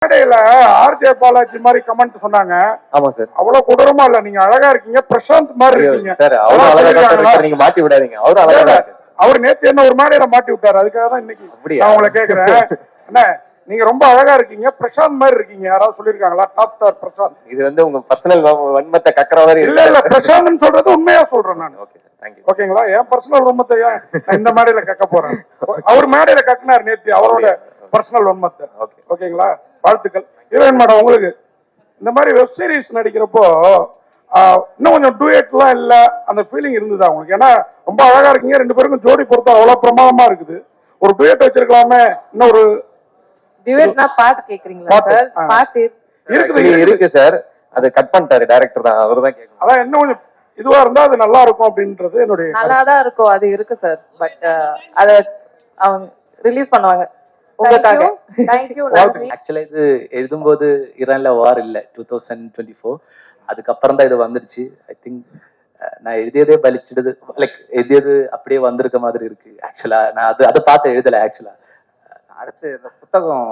மேடையில ஆர்ஜே பாலாஜி மாதிரி கமெண்ட் சொன்னாங்க. ஆமா சார். அவ்வளவு கொடூரமா இல்ல, நீங்க அழகா இருக்கீங்க, பிரசாந்த் மாதிரி இருக்கீங்க சார். அவரும் அழகா, நீங்க மாட்டி விடாதீங்க. அவரும் அழகா. அவர் நேத்து என்ன ஒரு மேடையில மாட்டி விட்டாரு, அதுக்காக தான் இன்னைக்கு நான் உங்களை கேக்குறேன். என்ன நீங்க ரொம்ப அழகா இருக்கீங்க, பிரசாந்த் மாதிரி இருக்கீங்க, யாராவது சொல்லிருக்காங்களா? Top star Prashanth. இது வந்து உங்க பர்சனல் வன்மத்தை கக்கற மாதிரி இல்ல இல்ல, பிரசாந்த் சொல்றது உண்மையா சொல்றேன் நான். Okay sir, thank you. ஓகேங்களா? என் பர்சனல் வன்மத்தை இந்த மேடையில கக்க போறேன். அவர் மேடையில கக்குனார் நேத்து அவரோட பர்சனல் வன்மத்தை. ஓகேங்களா? வாழ்த்துக்கள். ஹீரோயின் மேடம், உங்களுக்கு இந்த மாதிரி வெப் சீரிஸ் நடிக்கிறப்போ இன்னும் கொஞ்சம் டூயட்லாம் இல்ல, அந்த ஃபீலிங் இருந்ததா உங்களுக்கு? ஏன்னா ரொம்ப அழகா இருக்கீங்க, ரெண்டு பேருக்கும் ஜோடி பொறுத்தா அவ்வளவு பிரமாதமா இருக்குது. ஒரு டூயட் வச்சிருக்கலாமே. இன்னும் ஒரு டியூட்னா பாட்டு கேக்குறீங்களா சார்? பாட்டு இருக்கு சார், அது கட் பண்ணிட்டாரு டைரக்டர் தான், அவர்தான் கேட்கணும். அதான் இன்னும் கொஞ்சம் இதுவா இருந்தா அது நல்லா இருக்கும் அப்படின்றது என்னுடைய. நல்லாதான் இருக்கும், அது இருக்கு சார். பட் அத அவங்க ரிலீஸ் பண்ணுவாங்க உங்களுக்காக. Thank you. ஆக்சுவலா இது எழுதும்போது ஈரான்ல வார் இல்ல 2024, அதுக்கப்புறம் தான் இது வந்துருச்சு. ஐ திங்க் நான் எழுதியதே பலிச்சிடுது, லைக் எழுதியது அப்படியே வந்திருக்க மாதிரி இருக்கு. ஆக்சுவலா நான் அதை பார்த்து எழுதல. ஆக்சுவலா அடுத்து இந்த புத்தகம்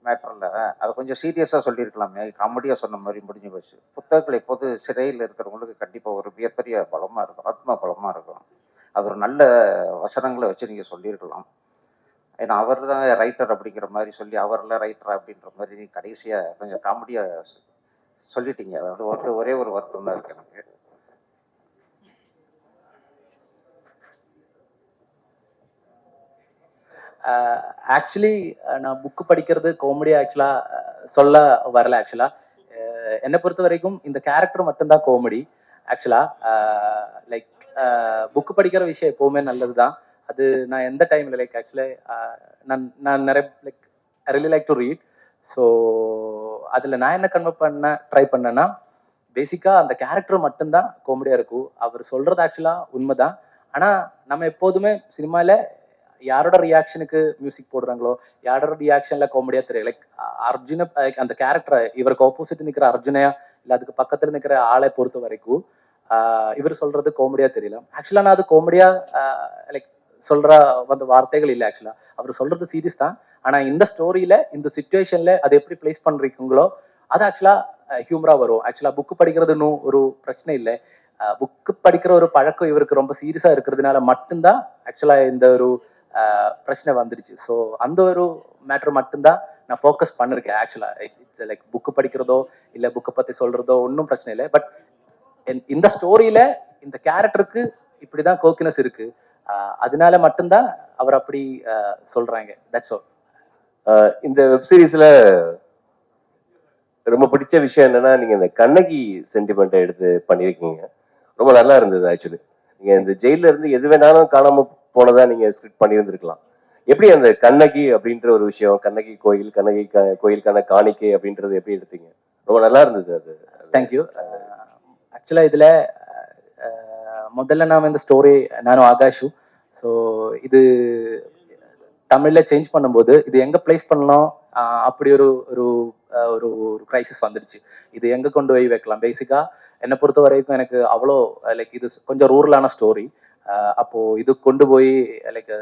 மேட்டர்ல அதை கொஞ்சம் சீரியஸா சொல்லியிருக்கலாமே, காமெடியா சொன்ன மாதிரி முடிஞ்சு போச்சு. புத்தகங்கள் எப்போது சிறையில் இருக்கிறவங்களுக்கு கண்டிப்பா ஒரு மிகப்பெரிய பலமா இருக்கும், ஆத்மா பலமா இருக்கும். அது ஒரு நல்ல வசனங்களை வச்சு நீங்க சொல்லியிருக்கலாம். ஏன்னா அவர் தான் ரைட்டர் அப்படிங்கிற மாதிரி சொல்லி அவர்லாம் ரைட்டர் அப்படின்ற மாதிரி கடைசியா கொஞ்சம் காமெடியா சொல்லிட்டீங்க. அது ஒரே ஒரு வருத்தம் தான் இருக்கு எனக்கு. ஆக்சுவலி நான் புக்கு படிக்கிறது காமெடியா ஆக்சுவலா சொல்ல வரல. ஆக்சுவலா என்னை பொறுத்த வரைக்கும் இந்த கேரக்டர் மட்டும்தான் காமெடி. ஆக்சுவலா லைக் புக்கு படிக்கிற விஷயம் எப்பவுமே நல்லதுதான். அது நான் எந்த டைம்ல லைக் ஆக்சுவலி நான் நிறைய like I really like to read. So அதில் நான் என்ன கன்வெர்ட் ட்ரை பண்ணேன்னா, பேசிக்கா அந்த கேரக்டர் மட்டும்தான் காமெடியா இருக்கும். அவர் சொல்றது ஆக்சுவலா உண்மைதான். ஆனா நம்ம எப்போதுமே சினிமால யாரோட ரியாக்ஷனுக்கு மியூசிக் போடுறாங்களோ, யாரோட ரியாக்ஷன்ல காமெடியா தெரியும். லைக் அர்ஜுன அந்த கேரக்டரை, இவருக்கு ஆப்போசிட் நிக்கிற அர்ஜுனையா இல்ல அதுக்கு பக்கத்துல நிக்கிற ஆளை பொறுத்த வரைக்கும் இவர் சொல்றது காமெடியா தெரியல. ஆக்சுவலா நான் அது காமெடியா லைக் சொல்ற வந்த வார்த்தைகள் இல்லை. ஆக்சுவலா அவர் சொல்றது சீரியஸ் தான். ஆனா இந்த ஸ்டோரியில இந்த சிச்சுவேஷன்ல அதை எப்படி பிளேஸ் பண்றீங்களோ அது ஆக்சுவலா ஹியூமரா வரும். ஆக்சுவலா புக்கு படிக்கிறது இன்னும் ஒரு பிரச்சனை இல்லை. புக்கு படிக்கிற ஒரு பழக்கம் இவருக்கு ரொம்ப சீரியஸா இருக்கிறதுனால மட்டும்தான் ஆக்சுவலா இந்த ஒரு பிரச்சனை வந்துடுச்சு. ஸோ அந்த ஒரு மேட்டர் மட்டும்தான் நான் ஃபோக்கஸ் பண்ணிருக்கேன். ஆக்சுவலா இட்ஸ் லைக் புக்கு படிக்கிறதோ இல்லை புக்கை பத்தி சொல்றதோ ஒன்றும் பிரச்சனை இல்லை. பட் இந்த ஸ்டோரியில இந்த கேரக்டருக்கு இப்படிதான் கோக்கினஸ் இருக்கு, அதனால மட்டும்தான் அவர் அப்படி சொல்றாங்க. That's all. இந்த வெப் சீரிஸ்ல ரொம்ப பிடிச்ச விஷயம் என்னன்னா, நீங்க இந்த கண்ணகி சென்டிமெண்ட்டை எடுத்து பண்ணிருக்கீங்க. ரொம்ப நல்லா இருந்தது. ஆக்சுவலி நீங்க இந்த ஜெயில இருந்து எது வேணாலும் காணாம போனதா நீங்க ஸ்கிரிப்ட் பண்ணியிருந்திருக்கலாம். எப்படி அந்த கண்ணகி அப்படின்ற ஒரு விஷயம், கண்ணகி கோயில், கண்ணகி கோயிலுக்கான காணிக்கை அப்படின்றது எப்படி எடுத்தீங்க? ரொம்ப நல்லா இருந்தது அது. தேங்க்யூ. ஆக்சுவலா இதுல முதல்ல நாம இந்த ஸ்டோரி நானும் ஆகாஷும் ஸோ இது தமிழ்ல சேஞ்ச் பண்ணும்போது இது எங்க பிளேஸ் பண்ணலாம் அப்படி ஒரு ஒரு ஒரு கிரைசிஸ் வந்துடுச்சு. இது எங்க கொண்டு போய் வைக்கலாம்? பேசிக்கா என்னை பொறுத்த வரைக்கும் எனக்கு அவ்வளோ லைக் இது கொஞ்சம் ரூரலான ஸ்டோரி. அப்போ இது கொண்டு போய் லைக்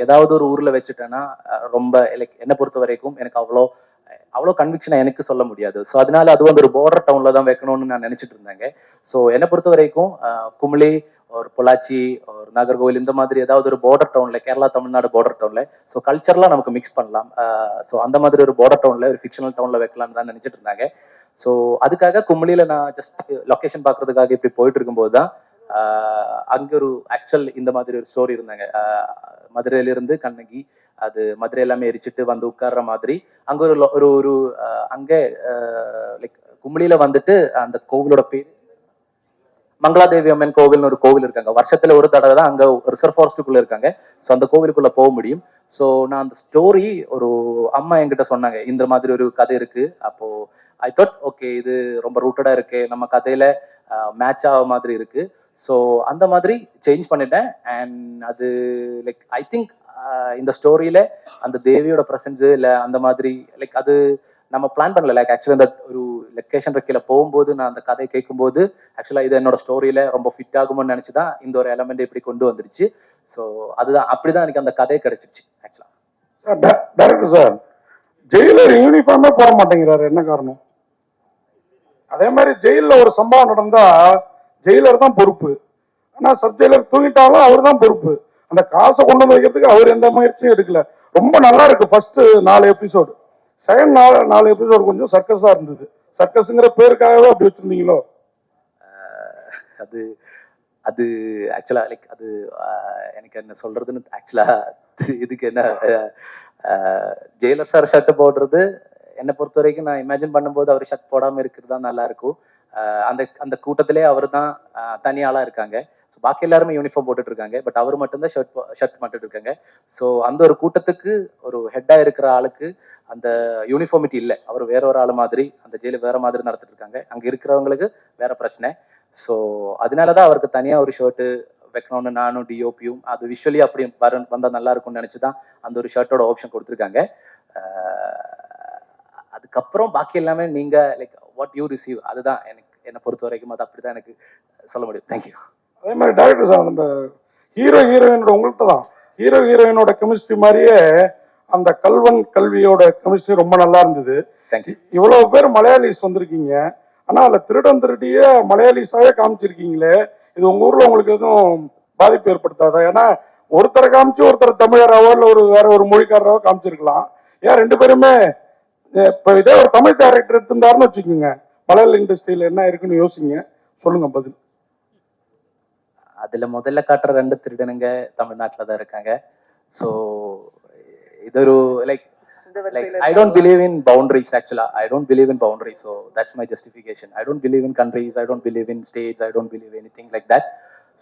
ஏதாவது ஒரு ஊர்ல வச்சுட்டேன்னா ரொம்ப லைக் என்னை பொறுத்த வரைக்கும் எனக்கு அவ்வளோ கன்விக்ஷனை எனக்கு சொல்ல முடியாது. ஸோ அதனால அது வந்து ஒரு பார்டர் டவுன்ல தான் வைக்கணும்னு நான் நினைச்சிட்டு இருந்தாங்க. ஸோ என்னை பொறுத்த வரைக்கும் குமிளி ஒரு பொள்ளாச்சி ஒரு நாகர்கோவில் இந்த மாதிரி ஏதாவது ஒரு பார்டர் டவுன்ல, கேரளா தமிழ்நாடு பார்டர் டவுன்ல ஸோ கல்ச்சர்லாம் நமக்கு மிக்ஸ் பண்ணலாம். ஸோ அந்த மாதிரி ஒரு பார்டர் டவுன்ல ஒரு ஃபிக்ஷனல் டவுன்ல வைக்கலாம்னு தான் நினைச்சிட்டு இருந்தாங்க. ஸோ அதுக்காக குமிளியில நான் ஜஸ்ட் லொக்கேஷன் பார்க்கறதுக்காக இப்படி போயிட்டு இருக்கும்போது தான் அங்க ஒரு ஆக்சுவல் இந்த மாதிரி ஒரு ஸ்டோரி இருந்தாங்க. மதுரையில இருந்து கண்ணகி அது மதுரை எல்லாமே எரிச்சிட்டு வந்து உட்கார்ற மாதிரி அங்க ஒரு ஒரு அங்க லைக் குமிளியில வந்துட்டு அந்த கோவிலோட பேர் மங்களாதேவி அம்மன் கோவில்னு ஒரு கோவில் இருக்காங்க. வருஷத்துல ஒரு தடவை தான் அங்க ரிசர்வ் ஃபாரஸ்ட்டுக்குள்ள இருக்காங்க. ஸோ அந்த கோவிலுக்குள்ள போக முடியும். ஸோ நான் அந்த ஸ்டோரி ஒரு அம்மா என்கிட்ட சொன்னாங்க, இந்த மாதிரி ஒரு கதை இருக்கு. அப்போ ஐ தாட் ஓகே இது ரொம்ப ரூட்டடா இருக்கு, நம்ம கதையில மேட்ச் ஆக மாதிரி இருக்கு. ஸோ அந்த மாதிரி சேஞ்ச் பண்ணிட்டேன். அண்ட் அது லைக் ஐ திங்க் இந்த ஸ்டோரியில அந்த தேவியோட ப்ரெசன்ஸ் இல்லை அந்த மாதிரி லைக் அது நம்ம பிளான் பண்ணல. லைக் ஆக்சுவலி அந்த ஒரு லொக்கேஷன் இருக்கையில போகும்போது நான் அந்த கதையை கேட்கும்போது ஆக்சுவலா இது என்னோட ஸ்டோரியில ரொம்ப ஃபிட் ஆகும்னு நினைச்சுதான் இந்த ஒரு எலமெண்ட் இப்படி கொண்டு வந்துருச்சு. ஸோ அதுதான் அப்படிதான் எனக்கு அந்த கதையை கிடைச்சிருச்சு. ஆக்சுவலா டைரக்டர் சார், ஜெயிலர் யூனிஃபார்மே போட மாட்டேங்கிறாரு, என்ன காரணம்? அதே மாதிரி ஜெயில ஒரு சம்பவம் நடந்தா ஜெயிலர் தான் பொறுப்பு, ஆனா சப் ஜெயிலர் தூங்கிட்டாலும் அவர் தான் பொறுப்பு. அந்த காசை கொண்டு வந்து வைக்கிறதுக்கு அவர் எந்த முயற்சியும் எடுக்கல. ரொம்ப நல்லா இருக்கு ஃபர்ஸ்ட் 4 எபிசோடு. செகண்ட் 4 எபிசோடு கொஞ்சம் சர்க்கஸா இருந்தது. சர்க்கஸ்ங்கிற பேருக்காகவே அப்படி வச்சிருந்தீங்களோ? அது அது ஆக்சுவலா லைக் அது எனக்கு என்ன சொல்றதுன்னு ஆக்சுவலா இதுக்கு என்ன ஜெயிலர் சார் ஷர்ட் போடுறது என்னை பொறுத்த வரைக்கும் நான் இமேஜின் பண்ணும்போது அவர் ஷர்ட் போடாம இருக்கிறது தான் நல்லா இருக்கும். அந்த அந்த கூட்டத்திலே அவர் தான் தனியாளா இருக்காங்க. ஸோ பாக்கி எல்லாருமே யூனிஃபார்ம் போட்டுட்டு இருக்காங்க, பட் அவர் மட்டும்தான் ஷர்ட் மட்டும் இருக்காங்க. ஸோ அந்த ஒரு கூட்டத்துக்கு ஒரு ஹெட்டா இருக்கிற ஆளுக்கு அந்த யூனிஃபார்மிட்டி இல்லை. அவர் வேற ஒரு ஆள் மாதிரி அந்த ஜெயில வேற மாதிரி நடத்திட்டு இருக்காங்க. அங்க இருக்கிறவங்களுக்கு வேற பிரச்சனை. ஸோ அதனாலதான் அவருக்கு தனியா ஒரு ஷர்ட்டு வைக்கணும்னு நானும் டிஓபியும் அது விஷுவலி அப்படி வந்தா நல்லா இருக்கும்னு நினைச்சுதான் அந்த ஒரு ஷர்ட்டோட ஆப்ஷன் கொடுத்துருக்காங்க. அதுக்கப்புறம் பாக்கி எல்லாமே நீங்க லைக் வாட் யூ ரிசீவ் அதுதான் எனக்கு என்னை பொறுத்த வரைக்கும் அது அப்படிதான் எனக்கு சொல்ல முடியும். தேங்க்யூ. அதே மாதிரி டைரக்டர் சார் நம்ம ஹீரோயினோட உங்கள்கிட்ட தான் ஹீரோயினோட கெமிஸ்ட்ரி மாதிரியே அந்த கல்வியோட கெமிஸ்ட்ரி ரொம்ப நல்லா இருந்தது. தேங்க்யூ. இவ்வளவு பேர் மலையாளிஸ் வந்திருக்கீங்க, ஆனா அதுல திருடிய மலையாளிஸாவே காமிச்சிருக்கீங்களே, இது உங்க ஊர்ல உங்களுக்கு எதுவும் பாதிப்பு ஏற்படுத்தாதா? ஏன்னா ஒருத்தரை காமிச்சு ஒருத்தர் தமிழராவோ இல்ல வேற ஒரு மொழிக்காரராவோ காமிச்சிருக்கலாம். ஏன் 2 பேருமே இப்ப இதே ஒரு தமிழ் டைரக்டர் எடுத்திருந்தாருன்னு வச்சுக்கோங்க, மலையாள இண்டஸ்ட்ரியில என்ன இருக்குன்னு யோசிங்க, சொல்லுங்க பதில். அதுல முதல்ல காட்டுற 2 திருடனுங்க தமிழ்நாட்டுல தான் இருக்காங்க. ஸோ இது ஒரு like I don't believe in boundaries actually. I don't believe in boundaries. So that's my justification. I don't believe in countries. I don't believe in states. I don't believe anything like that.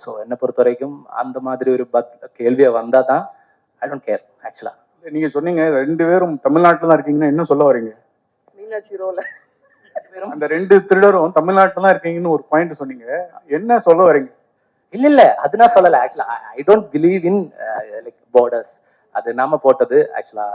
So என்னை பொறுத்த வரைக்கும் அந்த மாதிரி ஒரு கேள்வியை வந்தா தான் I don't care actually. நீங்க சொன்னீங்க 2 பேரும் தமிழ்நாட்டுல தான் இருக்கீங்கன்னா என்ன சொல்ல வரீங்க? மீனாட்சி ரோல அந்த 2 திருடரும் தமிழ்நாட்டுல தான் இருக்கீங்கன்னு ஒரு பாயிண்ட் சொன்னீங்க, என்ன சொல்ல வரீங்க? இல்ல அது நான் சொல்லல ஆக்சுவலா. I don't believe in like borders. அது நாம போட்டது ஆக்சுவலா.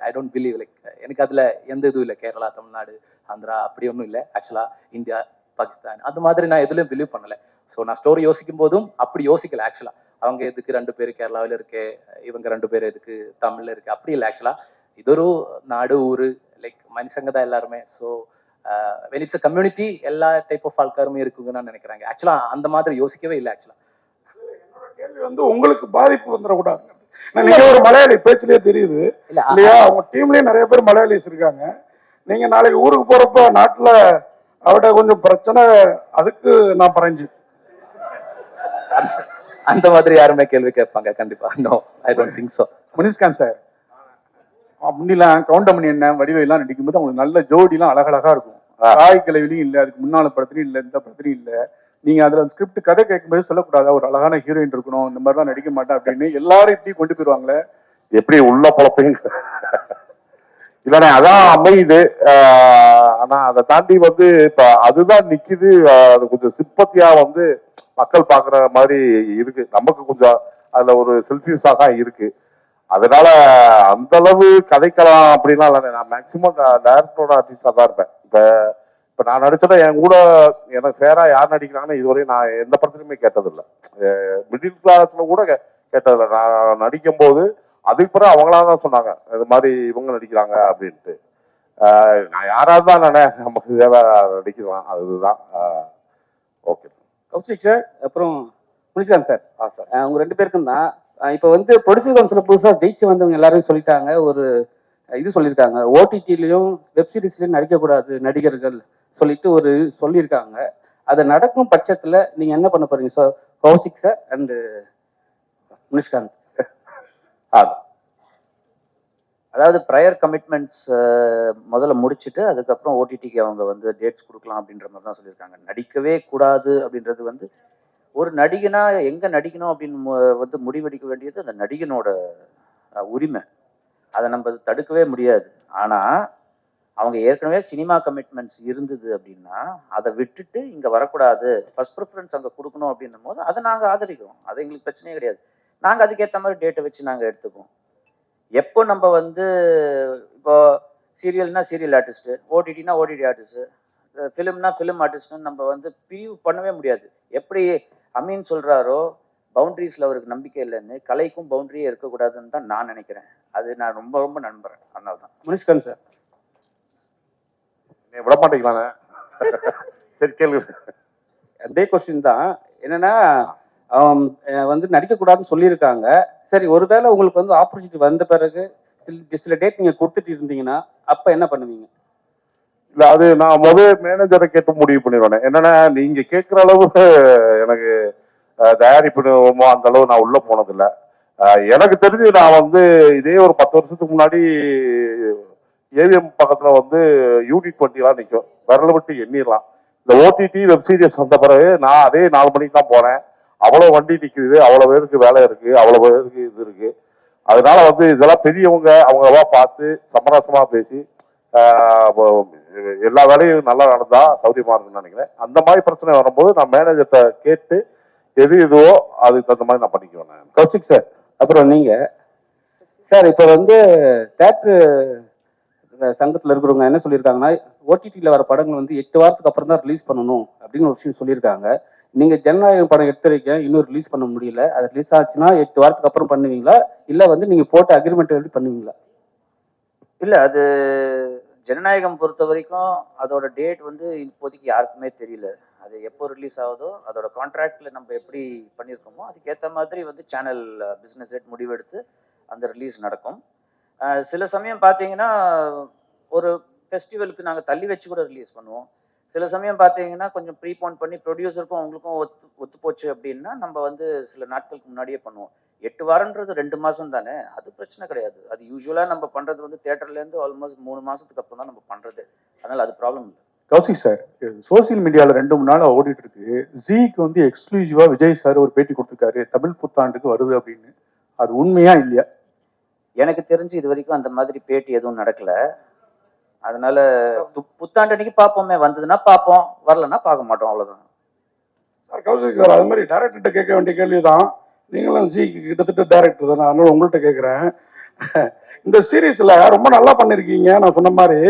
ஐ டோன்ட் பிலீவ் லைக் எனக்கு அதுல எந்த இதுவும் இல்லை. கேரளா, தமிழ்நாடு, ஆந்திரா அப்படி ஒன்றும் இல்லை ஆக்சுவலா. இந்தியா, பாகிஸ்தான் அது மாதிரி நான் எதுலையும் பிலீவ் பண்ணல. ஸோ நான் ஸ்டோரி யோசிக்கும் போதும் அப்படி யோசிக்கல ஆக்சுவலா. அவங்க எதுக்கு 2 பேர் கேரளாவில் இருக்கு, இவங்க 2 பேர் எதுக்கு தமிழ்ல இருக்கு, அப்படி இல்லை ஆக்சுவலா. இது ஒரு நாடு ஊரு லைக் மனுஷங்க தான் எல்லாருமே. So when it's a community எல்லா டைப் ஆஃப் ஆൾക്കാருமே இருக்குங்கன்னு நான் நினைக்கிறாங்க ஆக்சுவலா. அந்த மாதிரி யோசிக்கவே இல்லை ஆக்சுவலா. கேள்வி உங்களுக்கு பாதிப்பு வந்துடக்கூடாது. நீங்க ஒரு மலையாளி பேச்சிலேயே தெரியுது இல்லையா? உங்க டீம்லயே நிறைய பேர் மலையாளிஸ் இருக்காங்க. நீங்க நாளைக்கு ஊருக்கு போறப்ப நாட்டுல அவட கொஞ்சம் பிரச்சனை, அதுக்கு நான் பறஞ்சு அந்த மாதிரி யாருமே கேள்வி கேட்பாங்க கண்டிப்பா? No, I don't think so. Munishkanth sir முன்னிலாம் கவுண்டமணி என்ன வடிவையெல்லாம் நடிக்கும்போது அவங்களுக்கு நல்ல ஜோடிலாம் அழகழகா இருக்கும். தாய் கிழவிலையும் இல்லை, அதுக்கு முன்னால படத்துலையும் இல்லை, இந்த படத்துலையும் இல்லை. நீங்க அதுல ஸ்கிரிப்ட் கதை கேட்கும்போது சொல்லக்கூடாதா ஒரு அழகான ஹீரோயின் இருக்கணும், இந்த மாதிரிலாம் நடிக்க மாட்டேன் அப்படின்னு எல்லாரும் இப்படி கொண்டு போயிருவாங்களே? எப்படி உள்ள பொழப்பீங்க? இல்லண்ணே அதான் அமையுது. ஆனா அதை தாண்டி இப்ப அதுதான் நிக்குது. அது கொஞ்சம் சிம்பத்தியா மக்கள் பாக்குற மாதிரி இருக்கு. நமக்கு கொஞ்சம் அதுல ஒரு செல்ஃபியூஸா தான் இருக்கு. அதனால அந்த அளவு கதைக்கலாம் அப்படின்னா இல்லைண்ணே. நான் மேக்சிமம் டைரக்டரோட ஆர்டிஸ்டா தான் இருப்பேன். இப்ப நான் நடிச்சத என் கூட எனக்கு ஃபேரா யார் நடிக்கிறாங்கன்னு இதுவரையும் நான் எந்த படத்துலையுமே கேட்டதில்லை. மிடில் கிளாஸ்ல கூட கேட்டதில்லை. நான் நடிக்கும் போது அதுக்கு பிறகு அவங்களா தான் சொன்னாங்க இது மாதிரி இவங்க நடிக்கிறாங்க அப்படின்ட்டு. நான் யாராவது தான் நானே நமக்கு தேவை நடிக்கலாம், அதுதான். ஓகே கௌஷிக் சார், அப்புறம் முனிஷ்காந்த் சார், சார் உங்க 2 பேருக்கும் தான். இப்போ ப்ரொடியூசர் கவுன்சில் புதுசாக ஜெயிச்சு வந்தவங்க எல்லாரும் சொல்லிட்டாங்க, ஒரு இது சொல்லியிருக்காங்க, ஓடிடிலையும் வெப்சீரிஸ்லையும் நடிக்கக்கூடாது நடிகர்கள் சொல்லிட்டு ஒரு சொல்லியிருக்காங்க. அது நடக்கும் பட்சத்தில் நீங்க என்ன பண்ண போறீங்க sir? Kaushik sir and Munishkanth. அதாவது ப்ரையர் கமிட்மெண்ட்ஸ் முதல்ல முடிச்சுட்டு அதுக்கப்புறம் ஓடிடிக்கு அவங்க டேட்ஸ் கொடுக்கலாம் அப்படின்ற மாதிரி தான் சொல்லியிருக்காங்க. நடிக்கவே கூடாது அப்படின்றது ஒரு நடிகனா எங்க நடிக்கணும் அப்படின்னு முடிவெடுக்க வேண்டியது அந்த நடிகனோட உரிமை. அதை நம்ம தடுக்கவே முடியாது. ஆனா அவங்க ஏற்கனவே சினிமா கமிட்மெண்ட்ஸ் இருந்தது அப்படின்னா அதை விட்டுட்டு இங்க வரக்கூடாது, ஃபர்ஸ்ட் ப்ரிஃபரன்ஸ் அங்க கொடுக்கணும் அப்படின்னும் போது அதை நாங்க ஆதரிக்கிறோம். அது எங்களுக்கு பிரச்சனையே கிடையாது. நாங்க அதுக்கேற்ற மாதிரி டேட்டை வச்சு நாங்க எடுத்துப்போம். எப்போ நம்ம இப்போ சீரியல்னா சீரியல் ஆர்டிஸ்ட், ஓடிடினா ஓடிடி ஆர்டிஸ்ட், ஃபிலிம்னா ஃபிலிம் ஆர்டிஸ்ட்னு நம்ம பிரிவு பண்ணவே முடியாது. எப்படி அமீன் சொல்றாரோ பவுண்டரிஸ்ல அவருக்கு நம்பிக்கை இல்லைன்னு, கலைக்கும் பவுண்டரியே இருக்கக்கூடாதுன்னு தான் நான் நினைக்கிறேன். அது நான் ரொம்ப ரொம்ப நம்புறேன். அதனால தான். முனிஷ்காந்த் சார், நீ விட மாட்டீங்களாண்ணே? சரி கேள்வி. அதே கொஸ்டின் தான். என்னன்னா வந்து நடிக்கக்கூடாதுன்னு சொல்லியிருக்காங்க. சரி, ஒருவேளை உங்களுக்கு வந்து ஆப்பர்ச்சுனிட்டி வந்த பிறகு சில டேட் நீங்க கொடுத்துட்டு இருந்தீங்கன்னா அப்ப என்ன பண்ணுவீங்க? இல்ல அது நான் மேனேஜரை கேட்டு முடிவு பண்ணிடுவேன். என்னன்னா நீங்க கேட்கிற அளவு எனக்கு தயாரிப்பு அந்த அளவு நான் உள்ள போனதில்லை. எனக்கு தெரிஞ்சு நான் வந்து இதே ஒரு 10 வருஷத்துக்கு முன்னாடி ஏவிஎம் பக்கத்துல வந்து யூனிட் 20 நிற்கும், விரல விட்டு எண்ணிடலாம். இந்த ஓடிடி வெப் சீரிஸ் வந்த பிறகு நான் அதே 4 மணிக்கு தான் போனேன். அவ்வளவு வண்டி நிக்குது, அவ்வளவு பேருக்கு வேலை இருக்கு, அவ்வளவு பேருக்கு இது இருக்கு. அதனால வந்து இதெல்லாம் பெரியவங்க அவங்களவா பார்த்து சமரசமா பேசி எல்லா வேலையும் நல்லா நடந்தா சௌரியமா இருக்குன்னு நினைக்கிறேன். அந்த மாதிரி பிரச்சனை வரும்போது நான் மேனேஜர்கிட்ட கேட்டு எது இதுவோ அதுக்கு தகுந்த மாதிரி நான் பண்ணிக்குவேன். கௌசிக் சார், அப்புறம் நீங்க சார் இப்ப வந்து தேட்டரு சங்கத்துல இருக்கிறவங்க என்ன சொல்லியிருக்காங்கன்னா, ஓடிடியில் வர படங்கள் வந்து 8 வாரத்துக்கு அப்புறம் தான் ரிலீஸ் பண்ணணும் அப்படின்னு ஒரு விஷயம் சொல்லியிருக்காங்க. நீங்க ஜனநாயகம் படம் எடுத்திருக்கீங்க, இன்னும் ரிலீஸ் பண்ண முடியல. அது ரிலீஸ் ஆச்சுன்னா 8 வாரத்துக்கு அப்புறம் பண்ணுவீங்களா, இல்ல வந்து நீங்க போட்ட அக்ரிமெண்ட் எப்படி பண்ணுவீங்களா? இல்ல, அது ஜனநாயகம் பொறுத்த வரைக்கும் அதோட டேட் வந்து இப்போதைக்கு யாருக்குமே தெரியல. அது எப்போ ரிலீஸ் ஆகுதோ அதோட கான்ட்ராக்ட்ல நம்ம எப்படி பண்ணியிருக்கோமோ அதுக்கேற்ற மாதிரி வந்து சேனல் பிஸ்னஸ் ஹெட் முடிவெடுத்து அந்த ரிலீஸ் நடக்கும். சில சமயம் பார்த்தீங்கன்னா ஒரு ஃபெஸ்டிவலுக்கு நாங்கள் தள்ளி வச்சு கூட ரிலீஸ் பண்ணுவோம். சில சமயம் பார்த்தீங்கன்னா கொஞ்சம் ப்ரீபோன் பண்ணி ப்ரொடியூசருக்கும் அவங்களுக்கும் ஒத்து போச்சு அப்படின்னா நம்ம வந்து சில நாட்களுக்கு முன்னாடியே பண்ணுவோம். 8 வாரம்ன்றது 2 மாதம் தானே, அது பிரச்சனை கிடையாது. அது யூஸ்வலாக நம்ம பண்ணுறது வந்து தேட்டர்லேருந்து ஆல்மோஸ்ட் 3 மாதத்துக்கு அப்புறம் தான் நம்ம பண்ணுறது. அதனால் அது ப்ராப்ளம் இல்லை. கௌசிக் சார், சோசியல் மீடியாவில் 2-3 நாள் ஓடிட்டு இருக்கு. ஜீக்கு வந்து எக்ஸ்க்ளூசிவா விஜய் சார் ஒரு பேட்டி கொடுத்துருக்காரு, தமிழ் புத்தாண்டுக்கு வருது அப்படின்னு. அது உண்மையா இல்லையா? எனக்கு தெரிஞ்சு இது வரைக்கும் அந்த மாதிரி பேட்டி எதுவும் நடக்கல. அதனால புத்தாண்டு அன்னைக்கு பார்ப்போமே, வந்ததுன்னா பார்ப்போம், வரலன்னா பார்க்க மாட்டோம், அவ்வளோதான். சார் கௌசிக் சார், அது மாதிரி டைரக்டர்கிட்ட கேட்க வேண்டிய கேள்விதான். நீங்களும் கிட்டத்தட்ட டைரக்டர் தானே, அதனால உங்கள்கிட்ட கேட்குறேன். இந்த சீரீஸ்ல ரொம்ப நல்லா பண்ணிருக்கீங்க நான் சொன்ன மாதிரி.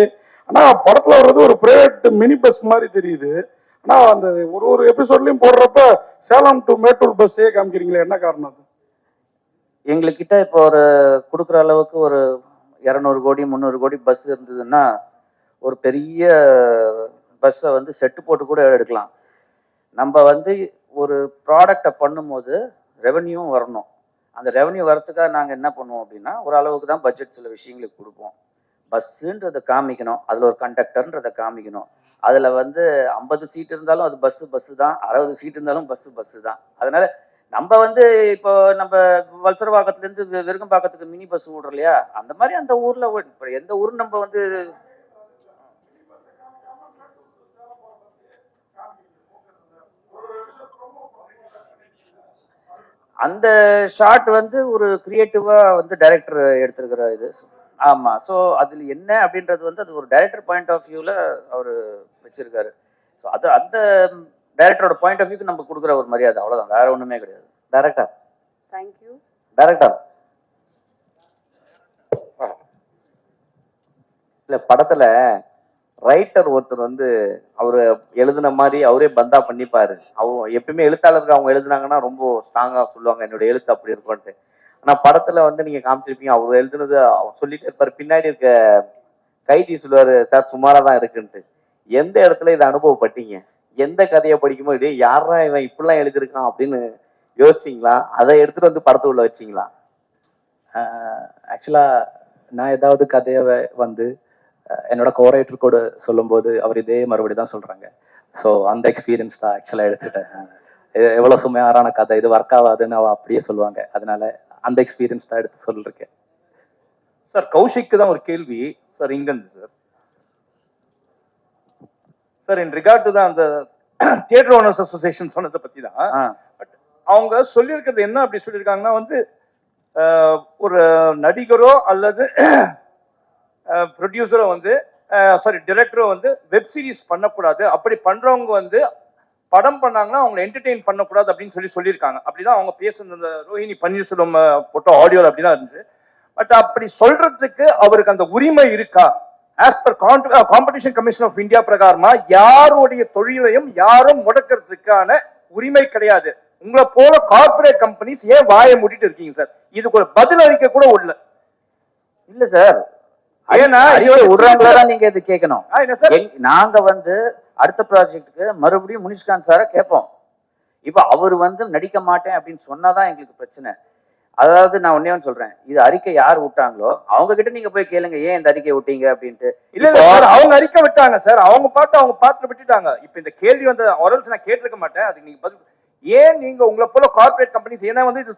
ஆனா படத்துல வர்றது ஒரு பிரைவேட் மினி பஸ் மாதிரி தெரியுது. ஆனா அந்த ஒரு எபிசோட்லயும் போடுறப்ப சேலம் டு மேட்டூர் பஸ்ஸே காமிக்கிறீங்களே, என்ன காரணம்? எங்களுக்கிட்ட இப்போ ஒரு கொடுக்குற அளவுக்கு ஒரு 200 கோடி 300 கோடி பஸ் இருந்ததுன்னா ஒரு பெரிய பஸ்ஸை வந்து செட்டு போட்டு கூட எடுக்கலாம். நம்ம வந்து ஒரு ப்ராடக்டை பண்ணும்போது ரெவன்யூவும் வரணும். அந்த ரெவன்யூ வரத்துக்காக நாங்கள் என்ன பண்ணுவோம் அப்படின்னா, ஒரு அளவுக்கு தான் பட்ஜெட் சில விஷயங்களுக்கு கொடுப்போம். பஸ்ஸுன்றதை காமிக்கணும், அதில் ஒரு கண்டக்டர்ன்றதை காமிக்கணும். அதில் வந்து 50 சீட் இருந்தாலும் அது பஸ்ஸு தான், 60 சீட் இருந்தாலும் பஸ்ஸு தான். அதனால நம்ம வந்து இப்போ நம்ம வல்சரவாக்கத்துலேருந்து விருகம்பாக்கத்துக்கு மினி பஸ் விடுறோம் இல்லையா, அந்த மாதிரி அந்த ஊரில் இப்போ எந்த ஊரும் நம்ம வந்து அந்த ஷார்ட் வந்து ஒரு கிரியேட்டிவா வந்து டைரக்டர் எடுத்திருக்கிற இது. ஆமா, ஸோ அதுல என்ன அப்படின்றது வந்து அது ஒரு டைரக்டர் பாயிண்ட் ஆஃப் வியூல அவர் வச்சிருக்காரு. ஸோ அது அந்த டைரக்டரோட பாயிண்ட் ஆஃப் வியூக்கு நம்ம கொடுக்குற ஒரு மரியாதை, அவ்வளவுதான், வேற ஒண்ணுமே கிடையாது. Director, thank you. டைரக்டர் இல்ல, படத்துல ரைட்டர் ஒருத்தர் வந்து அவரு எழுதின மாதிரி அவரே பந்தா பண்ணிப்பாரு. அவங்க எப்பயுமே எழுத்தாளருக்கு அவங்க எழுதுனாங்கன்னா ரொம்ப ஸ்ட்ராங்கா சொல்லுவாங்க, என்னோட எழுத்து அப்படி இருக்கும்ட்டு. ஆனா படத்துல வந்து நீங்க காமிச்சிருப்பீங்க, அவர் எழுதுனது அவர் சொல்லிட்டு இருப்பாரு, பின்னாடி இருக்க கைதி சொல்லுவாரு, சார் சுமாரா தான் இருக்குன்ட்டு. எந்த இடத்துல இதை அனுபவப்பட்டீங்க? எந்த கதையை படிக்குமோ இதே யாரா இவன் இப்படிலாம் எழுதிருக்கான் அப்படின்னு யோசிச்சிங்களா? அதை எடுத்துட்டு வந்து படத்தை உள்ள வச்சிங்களா? ஆக்சுவலா நான் ஏதாவது கதையை வந்து என்னோட கோரைட்டர் கூட சொல்லும்போது அவர் இதே மறுபடி தான் சொல்றாங்க. ஸோ அந்த எக்ஸ்பீரியன்ஸ் தான் ஆக்சுவலா எடுத்துட்டேன். எவ்வளவு சுமையாரான கதை, இது ஒர்க் ஆகாதுன்னு அவ அப்படியே சொல்லுவாங்க. அதனால அந்த எக்ஸ்பீரியன்ஸ் தான் எடுத்து சொல்லிருக்கேன். சார் கௌஷிக்கு தான் ஒரு கேள்வி சார் இங்கிருந்து சார். சார் இன் ரிகார்ட் டு தான் அந்த தியேட்டர் ஓனர்ஸ் அசோசியேஷன் சொன்னதை பத்தி தான். பட் அவங்க சொல்லியிருக்கிறது என்ன அப்படி சொல்லியிருக்காங்கன்னா வந்து ஒரு நடிகரோ அல்லது ப்ரொடியூசரோ வந்து டைரக்டரோ வந்து வெப் சீரிஸ் பண்ணக்கூடாது, அப்படி பண்றவங்க வந்து படம் பண்ணாங்கன்னா அவங்க என்டர்டெயின் பண்ணக்கூடாது அப்படின்னு சொல்லியிருக்காங்க. அப்படிதான் அவங்க பேசுன ரோஹிணி பன்னீர்செல்வம் போட்ட ஆடியோ அப்படிதான் இருந்துச்சு. பட் அப்படி சொல்றதுக்கு அவருக்கு அந்த உரிமை இருக்கா? As per Competition Commission of India பிரகாரமா யாருடைய தொழிலையும் யாரும் முடக்கிறதுக்கான உரிமை கிடையாது. உங்களை போல கார்பரேட் கம்பெனிஸ் ஏன் வாயை மூடிட்டு இருக்கீங்க சார்? இதுக்கு ஒரு பதில் அளிக்க கூட இல்ல சார். ஏன்னா அறிக்கை விடுறவங்களதான் நீங்க இது கேட்கணும். என்ன சார் நாங்க வந்து அடுத்த ப்ராஜெக்ட்டுக்கு மறுபடியும் முனிஷ்காந்த் சாரை கேட்போம். இப்ப அவர் வந்து நடிக்க மாட்டேன் அப்படின்னு சொன்னாதான் எங்களுக்கு பிரச்சனை. அதாவது நான் ஒன்னே ஒன்று சொல்றேன், இது அறிக்கை யார் விட்டாங்களோ அவங்க கிட்ட நீங்க போய் கேளுங்க ஏன் இந்த அறிக்கை விட்டீங்க அப்படின்ட்டு. இல்ல இல்ல சார், அவங்க அறிக்கை விட்டாங்க சார், அவங்க பாட்டு விட்டுட்டாங்க. இப்ப இந்த கேள்வி வந்து ஒரல்ஸ் நான் கேட்டிருக்க மாட்டேன், அதுக்கு நீங்க பதில் ஏன் நீங்க உங்களை போல கார்பரேட் கம்பெனிஸ், ஏன்னா வந்து இது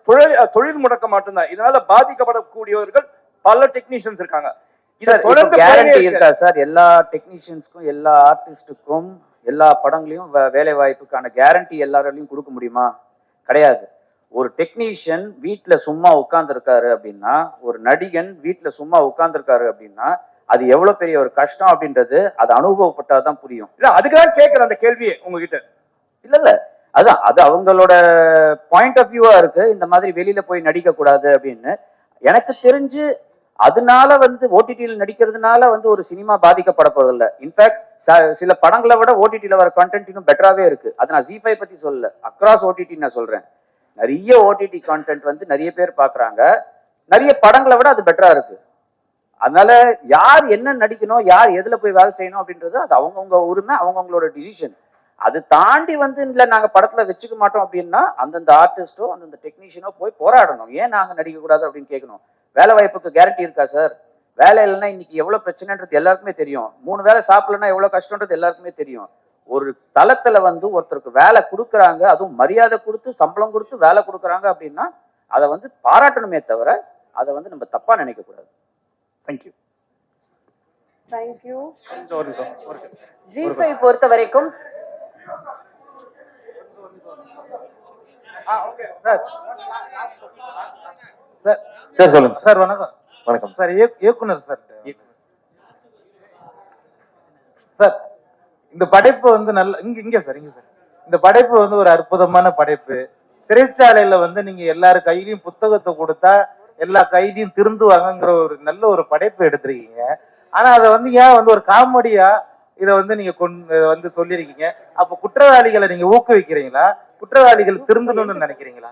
தொழில் முடக்க மட்டும்தான், இதனால பாதிக்கப்படக்கூடியவர்கள் பல டெக்னீஷியன்ஸ் இருக்காங்க. கேரண்டி இருக்கா சார் எல்லா டெக்னீஷியன்ஸ்க்கும் எல்லா ஆர்டிஸ்டுக்கும் எல்லா படங்களையும் வேலை வாய்ப்புக்கான கேரண்டி எல்லாராலையும் கொடுக்க முடியுமா? கிடையாது. ஒரு டெக்னீஷியன் வீட்டுல சும்மா உட்கார்ந்துருக்காரு அப்படின்னா, ஒரு நடிகன் வீட்டுல சும்மா உட்கார்ந்துருக்காரு அப்படின்னா அது எவ்வளவு பெரிய ஒரு கஷ்டம் அப்படின்றது அது அனுபவப்பட்டாதான் புரியும். இல்ல அதுக்குதான் கேட்கிறேன் அந்த கேள்வியை உங்ககிட்ட. இல்ல அதான் அது அவங்களோட பாயிண்ட் ஆஃப் வியூவா இருக்கு. இந்த மாதிரி வெளியில போய் நடிக்க கூடாது அப்படின்னு எனக்கு தெரிஞ்சு அதனால வந்து ஓடிடியில் நடிக்கிறதுனால வந்து ஒரு சினிமா பாதிக்கப்பட போறதில்ல. இன்ஃபேக்ட் சில படங்களை விட ஓடிடியில வர கண்டென்ட் இன்னும் பெட்டராவே இருக்கு. அது நான் ஜி5 பத்தி சொல்லல, அக்ராஸ் ஓடிடி நான் சொல்றேன். நிறைய ஓடிடி கான்டென்ட் வந்து நிறைய பேர் பாக்குறாங்க, நிறைய படங்களை விட அது பெட்டரா இருக்கு. அதனால யார் என்ன நடிக்கணும், யார் எதுல போய் வேலை செய்யணும் அப்படின்றது அது அவங்கவுங்க உரிமை, அவங்கவுங்களோட டிசிஷன். அது தாண்டி வந்து இல்ல நாங்க படத்துல வச்சுக்க மாட்டோம் அப்படின்னா அந்தந்த ஆர்டிஸ்டோ அந்தந்த டெக்னீஷியனோ போய் போராடணும். ஏன் நாங்க நடிக்க கூடாது அப்படின்னு கேட்கணும். வேலை வாய்ப்புக்கு கேரண்டி இருக்கா சார்? வேலை இல்லைன்னா இன்னைக்கு எவ்வளவு பிரச்சனைன்றது எல்லாருக்குமே தெரியும். 3 வேளை சாப்பிடலன்னா எவ்வளவு கஷ்டம்ன்றது எல்லாருக்குமே தெரியும். ஒரு தளத்துல வந்து ஒருத்தருக்கு வேலை கொடுக்குறாங்க, அதுவும் மரியாதை கொடுத்து சம்பளம் கொடுத்து வேலை கொடுக்குறாங்க அப்படின்னா அதை வந்து பாராட்டணுமே தவிர அதை வந்து நம்ம தப்பா நினைக்க கூடாது. தேங்க்யூ. தேங்க்யூ. G5 பொறுத்த வரைக்கும் சார் சொல்லுங்க சார் வணக்கம். வணக்கம் சார் இயக்குனர் சார். சார் இந்த படைப்பு வந்து நல்ல இங்க சார் இந்த படைப்பு வந்து ஒரு அற்புதமான படைப்பு. சிறைச்சாலையில வந்து நீங்க எல்லாரு கையிலையும் புத்தகத்தை கொடுத்தா எல்லா கைதியும் திருந்துவாங்கங்கிற ஒரு நல்ல ஒரு படைப்பு எடுத்திருக்கீங்க. ஆனா அதை வந்து ஏன் வந்து ஒரு காமெடியா இதை வந்து நீங்க வந்து சொல்லியிருக்கீங்க. அப்ப குற்றவாளிகளை நீங்க ஊக்குவிக்கிறீங்களா? குற்றவாளிகள் திருந்தணும்னு நினைக்கிறீங்களா?